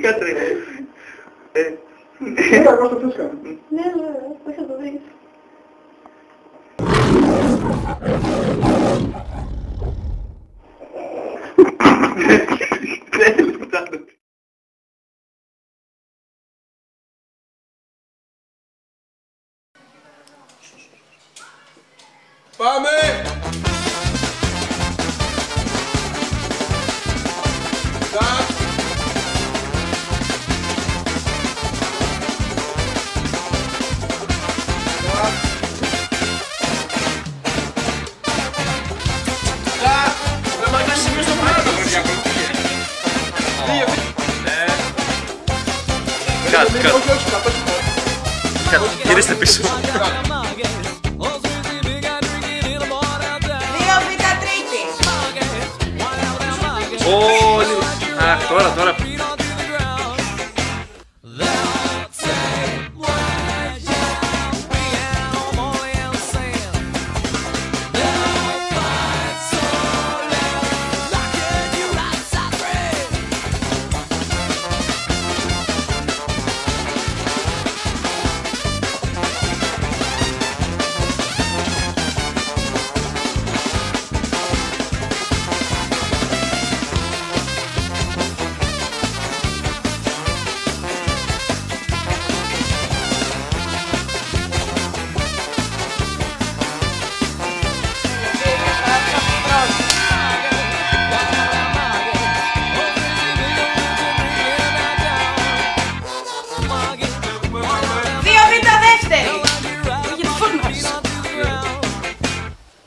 Κάτσε ρε. Κοίτα, Κώστα, ποιος κάνει. Ναι, πώς θα το δεις. Πάμε! Γυρίστε πίσω. 2 β' τρίτη. Όλοι. Αχ, τώρα.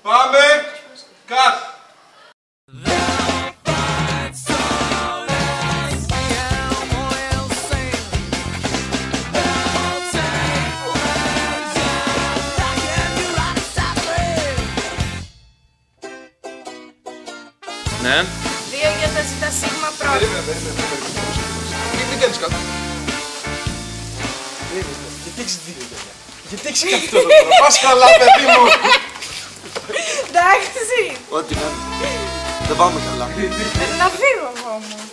Πάμε! Κατ! Ναι. 2 για τα ζητά σίγμα πρώτα. Μην κάνεις κάτι. Γιατί έχεις δύο παιδιά. Γιατί έχεις κάνει αυτό το πράγμα. Πας καλά, παιδί μου. Εντάξει. Ό,τι να είναι. Δεν πάμε καλά. Να φύγω εγώ όμως.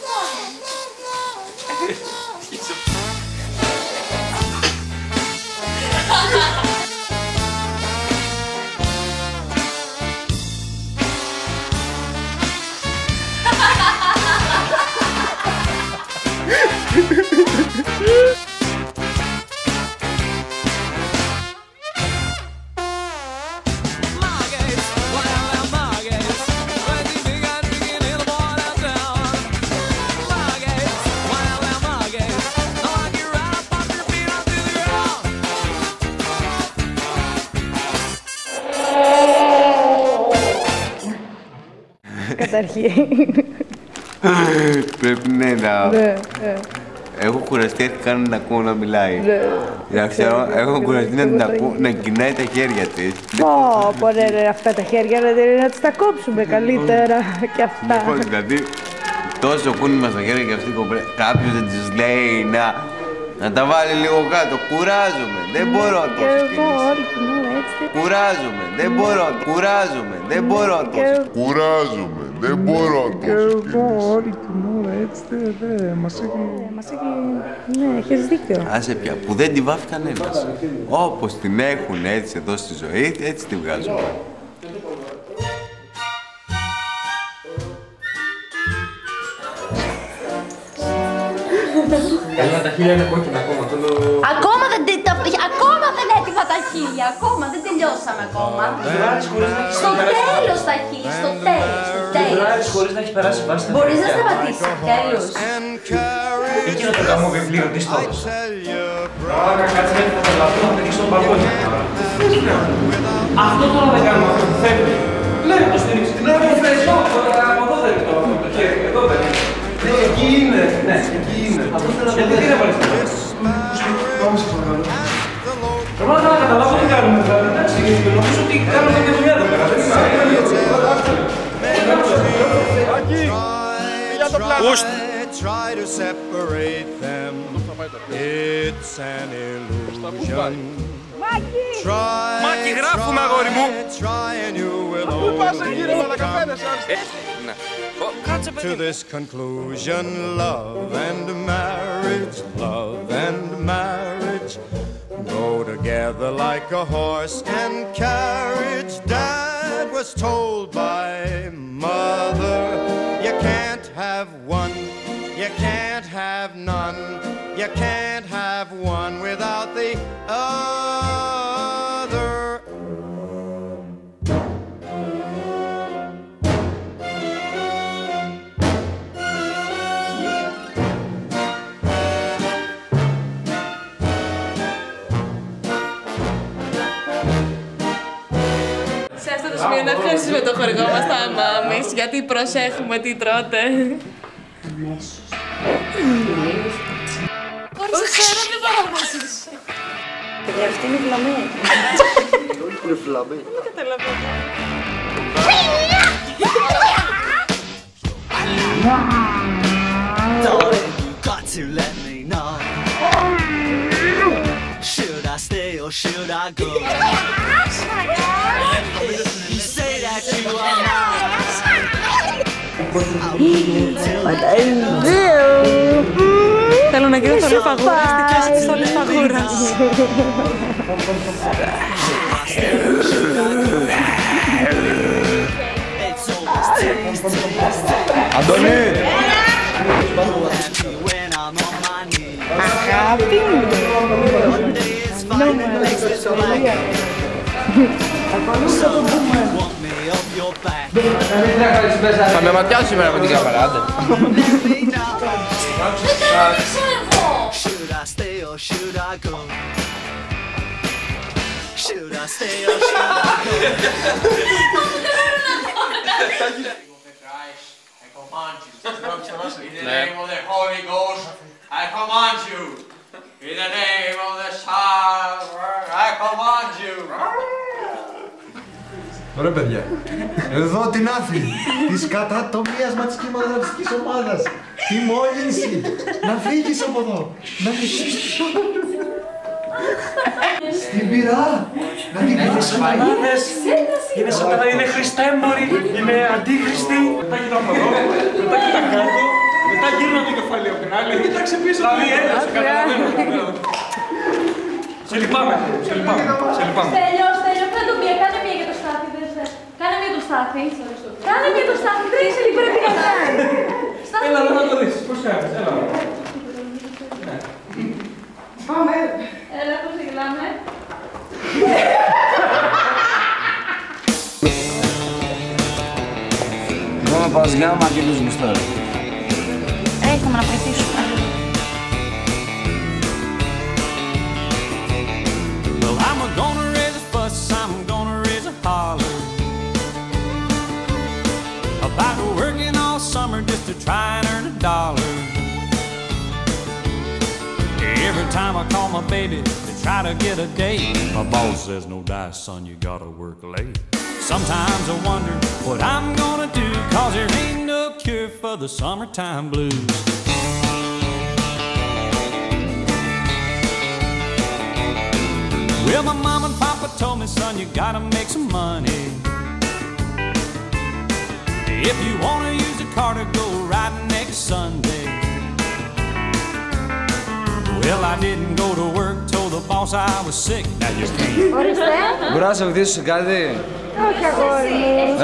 Καταρχήν. Πρέπει να... Έχω κουραστεί έτσι να ακούω να μιλάει. Για ξέρω, έχω κουραστεί να την ακούω να κινάει τα χέρια της. Πω, ρε, αυτά τα χέρια να τις τα κόψουμε καλύτερα και αυτά. Λοιπόν, δηλαδή, τόσο κούνημα στα χέρια και αυτή η κομπρέ... Κάποιος δεν της λέει να τα βάλει λίγο κάτω. Κουράζομαι, δεν μπορώ τόσο κινήσεις. Κουράζομαι, δεν μπορώ, δεν μπορώ τόσο. Κουράζομαι, δεν μπορώ να Και εγώ όλη την ώρα έτσι μας έχει... Ναι, έχεις δίκιο. Άσε πια, που δεν τη βάφει κανένας. Όπως την έχουν έτσι εδώ στη ζωή, έτσι τη βγάζουμε. Καλά, τα χείλια είναι κόκκινα ακόμα. Ακόμα δεν έτοιμα τα χείλια. Ακόμα δεν τελειώσαμε ακόμα. Στο τέλος τα χείλια. Στο τέλος. Χωρίς να έχει περάσει βάστα. Μπορείς να σταματήσεις. Τέλος. Εκείνο το γαμό βιβλίο, τι στο έδωσα. Άρα κάτσε να καταλαβαίνω να πετύχει στον μπαλκόνι. Αυτό τώρα δεν κάνουμε, αυτό που θέλει. Λέει να το στηρίξει. Ναι, μου φέρεις από εδώ δεν είναι το χέρι, εδώ δεν είναι. Εκεί είναι, ναι, εκεί είναι. Αυτό θέλω να το δει. Γιατί δεν βάλεις το χέρι. Πάμε σε παρακαλώ. Πρέπει να καταλάβω τι κάνουμε, δηλαδή, εντάξει, νομίζω ότι κάνουμε κάποια δουλειά εδώ πέρα. Δεν είναι. Try to separate them. It's an illusion. Μάκη, γράφουμε, αγόρι μου. Try and you will To this conclusion, love and marriage go together like a horse and carriage. Dad was told by mother, you can't have one, you can't have none, you can't have one without the other. Σε αυτό το σημείο να ευχαριστήσουμε το χορηγό μας, τα Μάμις, γιατί προσέχουμε τι τρώτε. Αμέσως. Χωρίς εσένα δεν μπορώ να ζήσω. Παιδιά, αυτή είναι βλαμή. Είναι βλαμή. Δεν καταλαβαίνω. Darling, you got to let me know. Should I stay or should I go? You say that you are mine. Θέλω να γίνω θολή φαγούρας, δικιάς της θολής φαγούρας. Αντώνη! Αγάπη μου! Θα με ματιάσει σήμερα με την κάμερα, άντε. Should I stay or should I go? Should I stay or should I go? I command you. In the name of the Holy Ghost, I command you. In the name of the Son, I command you. Ωραία παιδιά, εδώ την Άφη, της κατατομίας της κινηματογραφικής ομάδας, τη μόλυνση, να φύγεις από εδώ, να φύγεις. Στην πυρά, να την πεις Σατανάδες, είναι σατανάδες, είναι χριστέμποροι, είναι αντίχριστοι. Μετά κοιτάω από εδώ, μετά κοιτάω κάτω, μετά γύρνα το κεφάλι από την άλλη. Κοιτάξε πίσω, δηλαδή έλασε, καταλαβαίνω. Σε λυπάμαι, σε λυπάμαι. Στέλιο, κάνε το μία, κάνε μία για το Στάθη, δες. Κάνε μία το Στάθη. Κάνε μία το Στάθη, τρίσελη πρέπει να κάνει. Έλα, να το δεις, πώς κάνεις, έλα. Πάμε. Έλα, πώς γελάμε. Εγώ με πας γάμα και τους μισθώρες. Έχουμε να βοηθήσουμε. Well, I'm gonna raise a fuss, I'm gonna raise a holler about working all summer just to try and earn a dollar. Every time I call my baby to try to get a date, my boss says, no dice, son, you gotta work late. Sometimes I wonder what I'm gonna do, 'cause there ain't no cure for the summertime blues. Well, my mom and papa told me, son, you gotta make some money. If you wanna use the car to go riding next Sunday. Well, I didn't go to work, told the boss I was sick. Now you can't. Μπορώ να σε βοηθήσω κάτι? Όχι, αγόρι μου.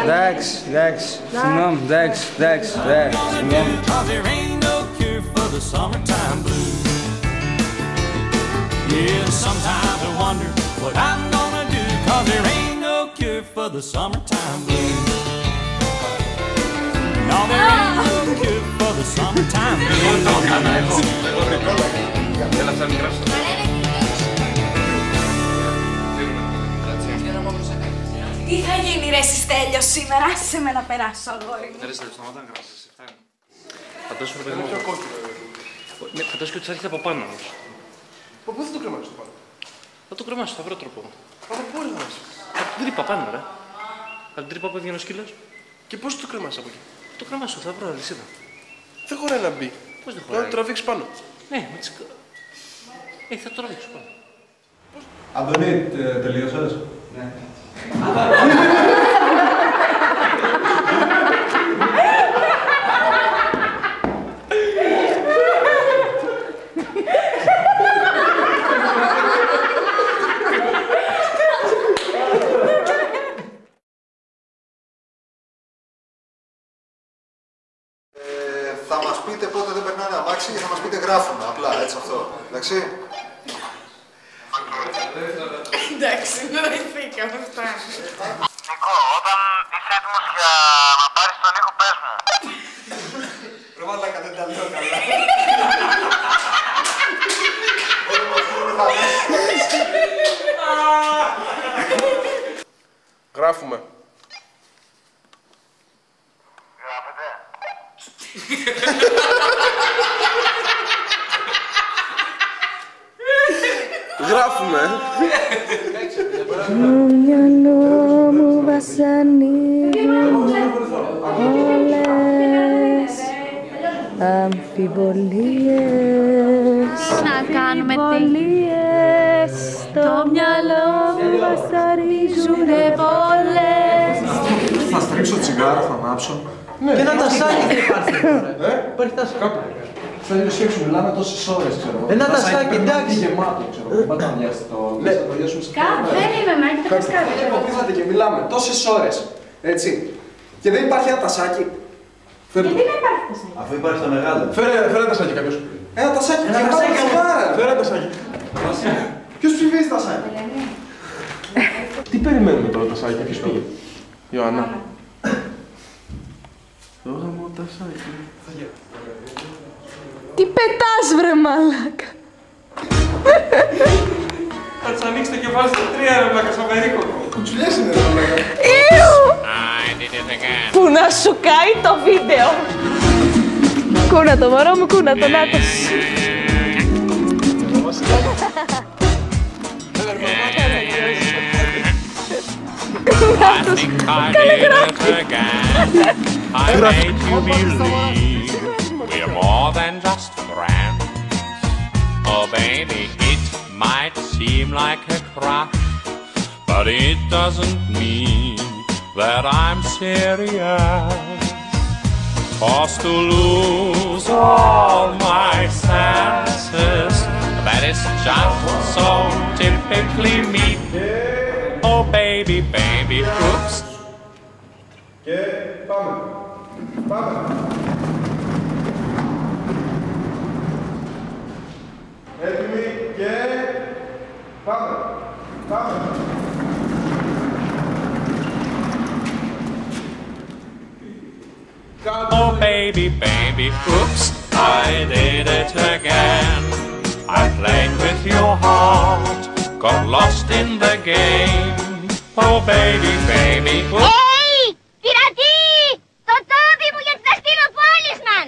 Εντάξει, συγγνώμη, εντάξει. Cause there ain't no cure for the summertime blues. Yeah, sometimes I wonder what I'm gonna do, 'cause there ain't no cure for the summertime blues. No, there ain't no cure for the summertime blues. Τι θα γίνει ρε Στέλιο σήμερα, άσε με να περάσω αγόρι μου. Ρε Στέλιο, σταμάτα να γράψεις, φτάνει. Φαντάσου ρε παιδί μου. Φαντάσου και ότι θα έρχεται από πάνω όμως. Πού θα το κρεμάσεις το πάνω? Θα το κρεμάσω, θα βρω τρόπο. Από πού ρε μας? Από την τρύπα πάνω ρε. Από την τρύπα που έβγαινε ο σκύλος. Και πώς το κρεμάσεις από εκεί? Θα το κρεμάσω, θα βρω αλυσίδα. Δεν χωράει να μπει. Πώς δεν χωράει? Να το τραβήξεις πάνω. Ναι, με τις... θα το τραβήξω πάνω. Αντώνη, τελείωσες? Ναι. είτε γράφουμε, απλά, έτσι αυτό. Εντάξει. Εντάξει, νοηθήκαμε, φτάνει. Νικό, όταν είσαι έτοιμος για να πάρεις τον ήχο, πες μου. Ρε μαλάκα, δεν τα λέω καλά. Γράφουμε. Γράφετε. Γράφουμε. Στο μυαλό μου βασανίζουν όλες αμφιβολίες. Να κάνουμε τι. Στο μυαλό μου βασανίζουνε πολλές. Θα στρίξω τσιγάρο, θα ανάψω. Και ένα τασάκι δεν υπάρχει. Υπάρχει τάσάκι κάπου. Θα σκέψου, μιλάμε τόσες ώρες, ξέρω. Ένα τασάκι, εντάξει. Γεμάτο, ξέρω. Πάτε να βιάσετε το. Δεν είμαι, Μάκη, το πες κάτι. Είπατε και μιλάμε τόσες ώρες. Έτσι. Και δεν υπάρχει ένα τασάκι. Γιατί δεν υπάρχει τασάκι. Αφού υπάρχει το μεγάλο. Φέρε ένα τασάκι κάποιος. Ένα τασάκι. Φέρε ένα τασάκι. Ποιος ψηφίζει τασάκι. Τι περιμένουμε τώρα τασάκι, ποιος πήγε. Ιωάννα. Το γάμο τασάκι. Τι πετάς, βρε μαλάκα. Θα τους ανοίξετε και βάζετε 3 ρε μαλάκα στο μερίκοκο. Κουτσουλιές είναι ρε μαλάκα. Που να σου κάει το βίντεο. Κούνα το μωρό μου, κούνα το νάτος. I think I did it again. I made you believe we're more than just friends. Oh baby, it might seem like a crush, but it doesn't mean that I'm serious. 'Cause to lose all my senses, that is just so typically me. Oh baby, baby, oops. Και πάμε. Πάμε. Έτοιμοι και πάμε. Πάμε. Oh baby, baby, oops, I did it again. I played with your heart, got lost in the game. Oh baby, baby, oops. Hey! Πειρατή! Το τόπι μου γιατί θα στείλω πόλισμαν!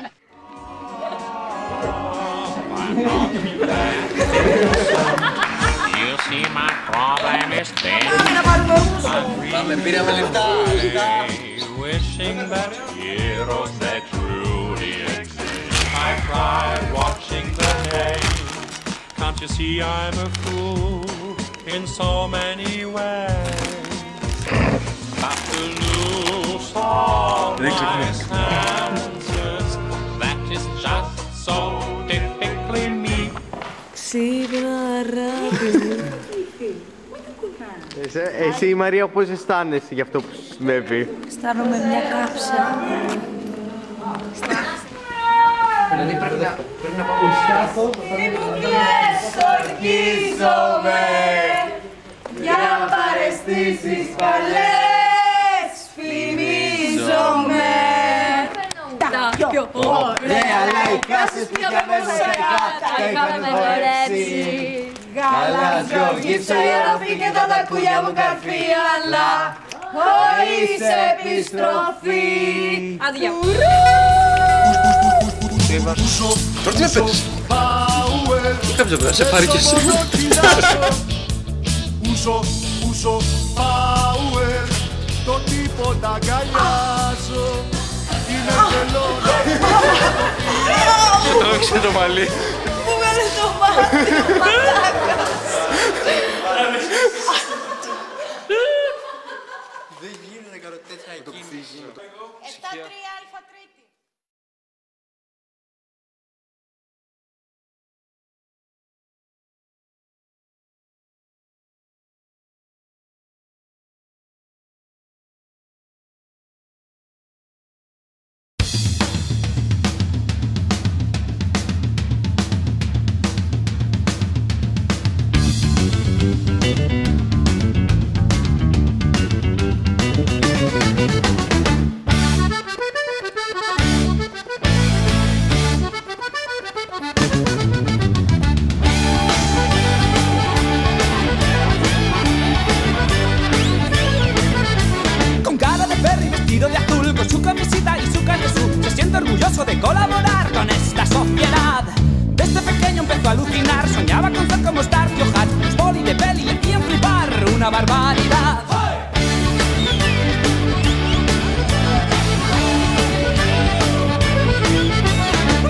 You see my problem is this. Πάμε, πήραμε λεφτά. Wishing that heroes that truly exist. I cried watching the day. Can't you see I'm a fool in so many ways? Got to lose all my senses. That is just so typically me. Εσύ η Μαρία πώς αισθάνεσαι για αυτό που σου συνέβη? Αισθάνομαι μια κάψα. Δηλαδή πρέπει να πάω σκάφο. Ορκίζομαι για παρεστήσεις καλές, φημίζομαι τα πιο ωραία λαϊκά σε σπίτια μεσαϊκά τα είχαμε χορέψει. Γαλάζιο γύψο, η οροφή και τα τακούλια μου καρφί, αλλά χωρίς επιστροφή. Άδεια. Τώρα τι με πέτεις. Κάποιος πρέπει να σε πάρει κι εσύ. Ούσο, Πάουερ, το τίποτα αγκαλιάζω. Είναι τελώνα. Τρόξε το μαλλί. Μου βγάλε το μάτι, ο μαλάκας. Δεν γίνεται να κάνω τέτοια κίνηση. 7-3 α3. siento orgulloso de colaborar con esta sociedad. Desde pequeño empezó a alucinar, soñaba con ser como Starkey o Hatch, los boli de peli le hacían flipar, una barbaridad.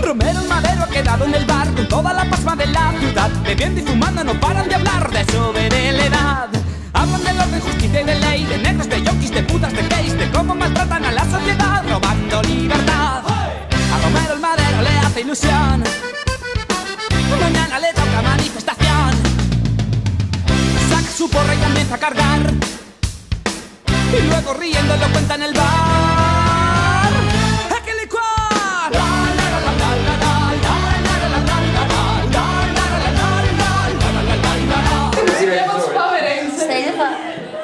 Romero el Madero ha quedado en el bar con toda la pasma de la ciudad, bebiendo y fumando no paran de hablar de su veredad. Hablan del orden, justicia y de ley, de negros, de yonkis, de putas, de gays, de cómo maltratan a la sociedad, robando libertad. A Romero el Madero le hace ilusión, mañana le toca manifestación. Saca su porra y comienza a cargar, y luego riendo lo cuenta en el bar. ¡Hay que licuar! Στέλιο, θα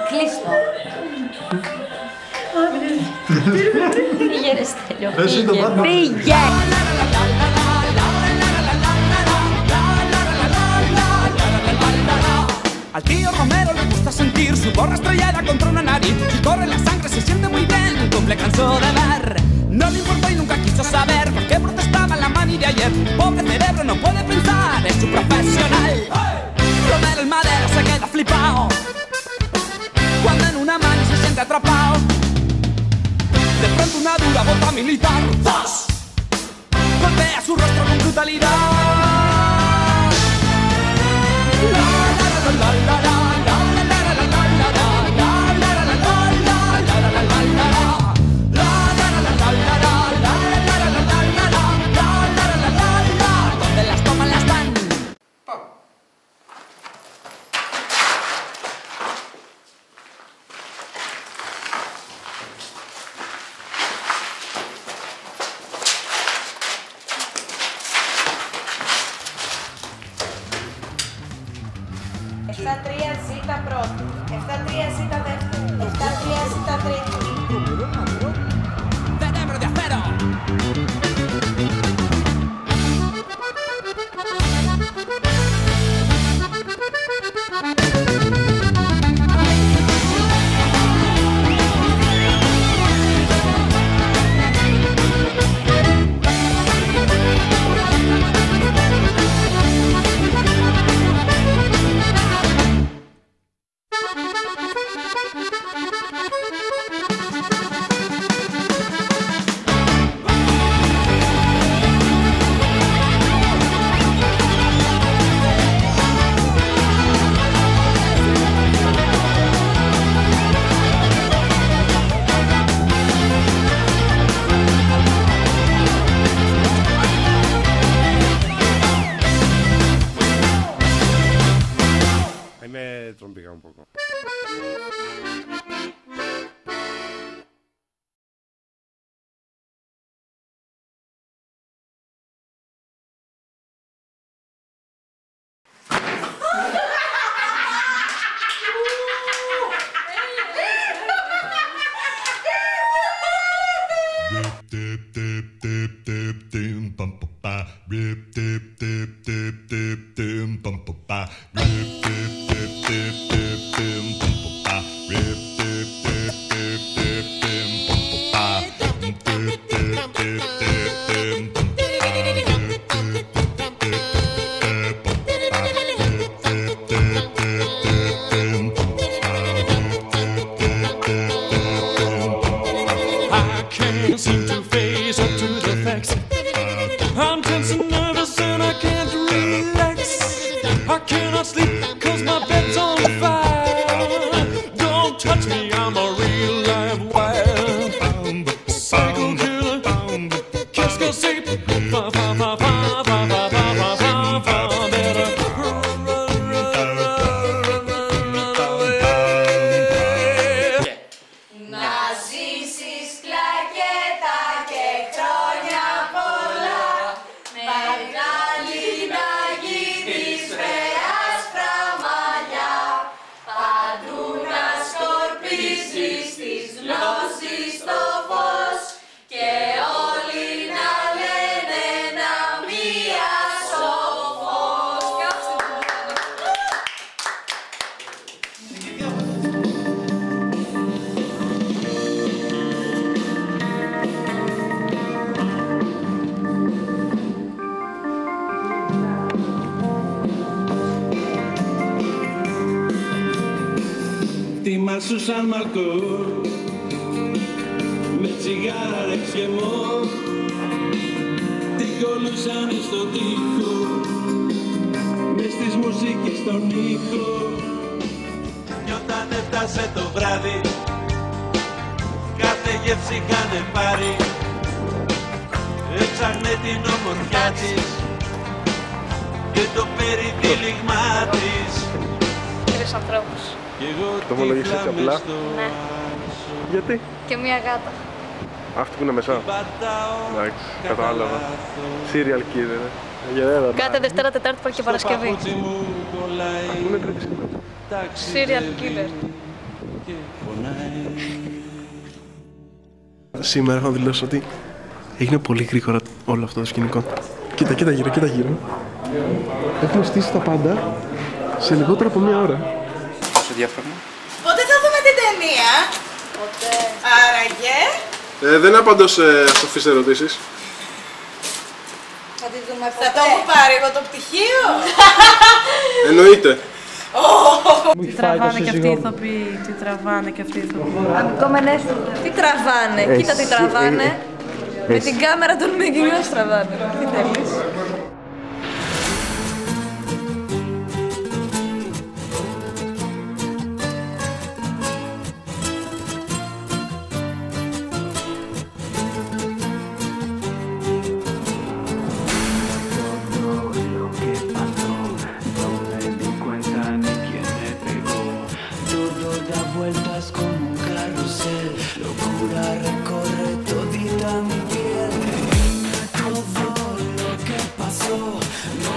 κλείσω. Πήγε ρε Στέλιο, πήγε. Al tío Romero le gusta sentir su borra estrellada contra una nariz. Si corre la sangre se siente muy bien, cumple cansó de ver. No le importó y nunca quiso saber por qué protestaba la mani de ayer. Pobre cerebro no puede pensar, es su profesional. Romero el Madero se queda flipado cuando en una mani se siente atrapado. De pronto una dura bota militar, ¡zas!, golpea su rostro con brutalidad. Donde las toman las dan. Está 3 ζήτα πρώτη, 7-3 ζήτα δεύτερη, 7-3 ζήτα τρίτη. Cerebro de acero. Ahí me trompica un poco. I can't seem to face up to the facts. I'm tense and nervous and I can't relax. I cannot sleep cause my bed's on fire. Don't touch me, I'm a real live wire. Psycho killer, qu'est-ce que c'est? Fa fa fa fa fa fa fa fa fa fa. Better Να ζήσεις κλακέτα και χρόνια πολλά, μεγάλη να γίνεις με άσπρα μαλλιά, παντού να σκορπίσεις της γνώσης το φως και όλοι να λένε ένα μία σοφός. ετοιμάσου σαν Μαρκό, με τσιγάρα ρεξιεμό, τι κολλούσανε στο τοίχο, μες της μουσικής τον ήχο. Κι όταν έφτασε το βράδυ, κάθε γεύση είχανε πάρει, έψαχνε την ομορφιά της και το περιτύλιγμα της. Τρεις ανθρώπους. Το ομολογείς έτσι απλά? Ναι. Γιατί? Και μία γάτα. Αυτή που είναι μέσα. Εντάξει, κατάλαβα. Serial killer. Γερέδα. Κάθε Δευτέρα, Τετάρτη, Πέμπτη και Παρασκευή. Πού είναι Τρίτη σήμερα? Serial killer. Σήμερα έχω να δηλώσω ότι έγινε πολύ γρήγορα όλο αυτό το σκηνικό. Κοίτα, κοίτα γύρω, κοίτα γύρω. Έχουμε στήσει τα πάντα σε λιγότερο από μία ώρα. Πόσο διάφραγμα? Πότε θα δούμε την ταινία? Ποτέ. Άραγε. Δεν απαντώ σε ασαφείς ερωτήσεις. Θα τη δούμε ποτέ. Θα το έχω πάρει εγώ το πτυχίο. Εννοείται. Τι τραβάνε και αυτοί οι ηθοποιοί, τι τραβάνε και αυτοί οι ηθοποιοί. Αμυγκόμενες. Τι τραβάνε, κοίτα τι τραβάνε. Με την κάμερα των Making of τραβάνε. Τι θέλεις. No